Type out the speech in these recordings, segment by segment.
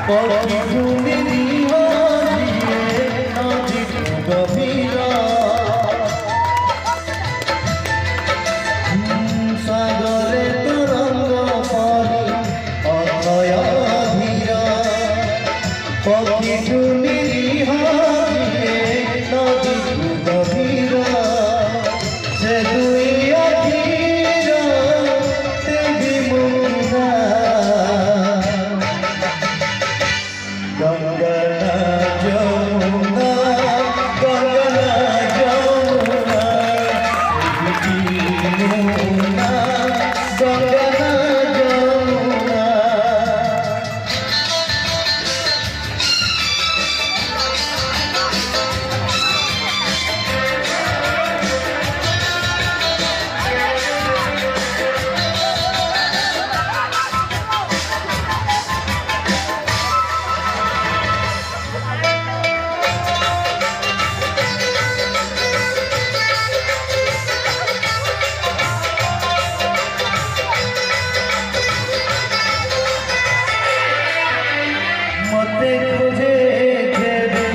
পথি তুমি দিয়ে নদী গভীর সাগরে তরঙ্গ পরি অথয় ধীর পথি তুমি দিয়ে নদী গভীর সে দুই আখির দেবী মুন্না গঙ্গা যমুনা গঙ্গা যমুনা যমুনা গঙ্গা যমুনা मते तुझे तेरे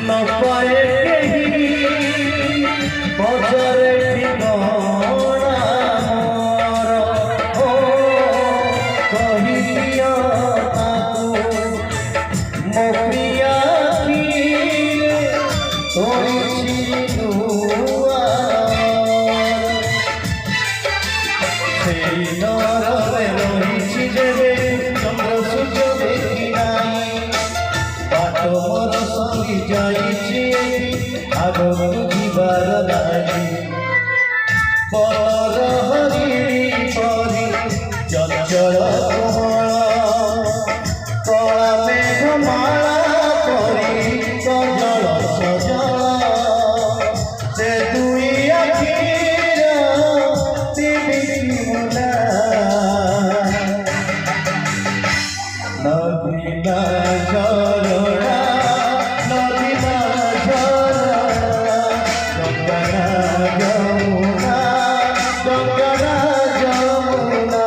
न पाए कहीं बजरे ठिकाना मोर हो कही दिया ताको मो प्रिया की तोरी चिनुआ সেই নররে রহিছি যেবে চন্দ্র সূর্য দেখি নাই বাট মোর সঙ্গী যাইছি আগুন বুঝিবার নাই বলর হরিণী পরি চঞ্চল কোমল কলা মেঘমালা পরি সজল সজল সে দুই আখির দেবী মুন্না নদী না ঝরনা নদী না ঝরনা গঙ্গা না যমুনা গঙ্গা না যমুনা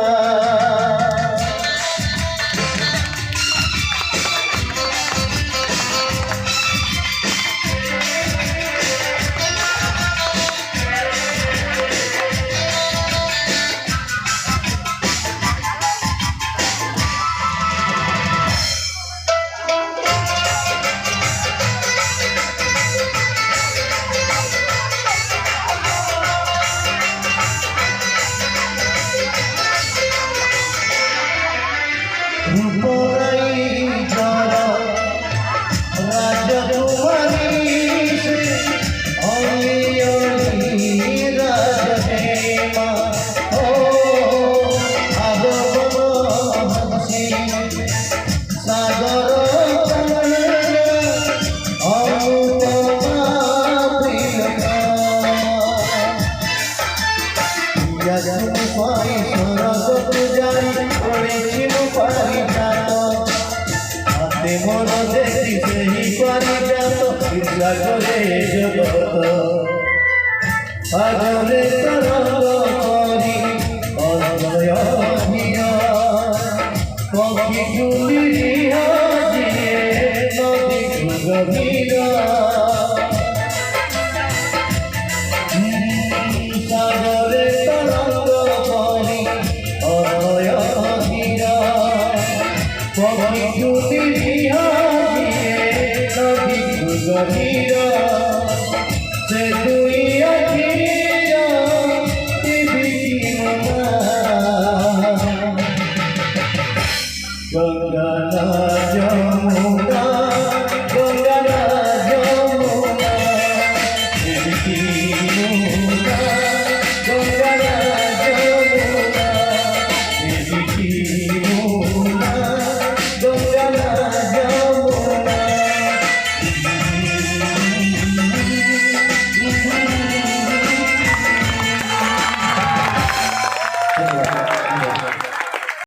রূপরাই যারা রাজকুমারী সে অলি অলি রাজহেমা ও আগমন হসি সাগর অমৃতমা প্রিয়তা ইয়াজু পাই সরগ পূজারি করেছি পারিজাত হাতে মন দেখি সেই পারিজাত ইচ্ছা করে জগত সাগরে তরঙ্গ করি অনয় ধীর পক্ষী গুলি হাজিয়ে নদী গভীর সাগরে তরঙ্গ করি অনয় ধীর পক্ষী গুলি হাজিয়ে নদী গভীর সে দুই আখির দেবী মুন্না গঙ্গা না যমুনা গঙ্গা না যমুনা দেবী মুন্না গঙ্গা না যমুনা দেবী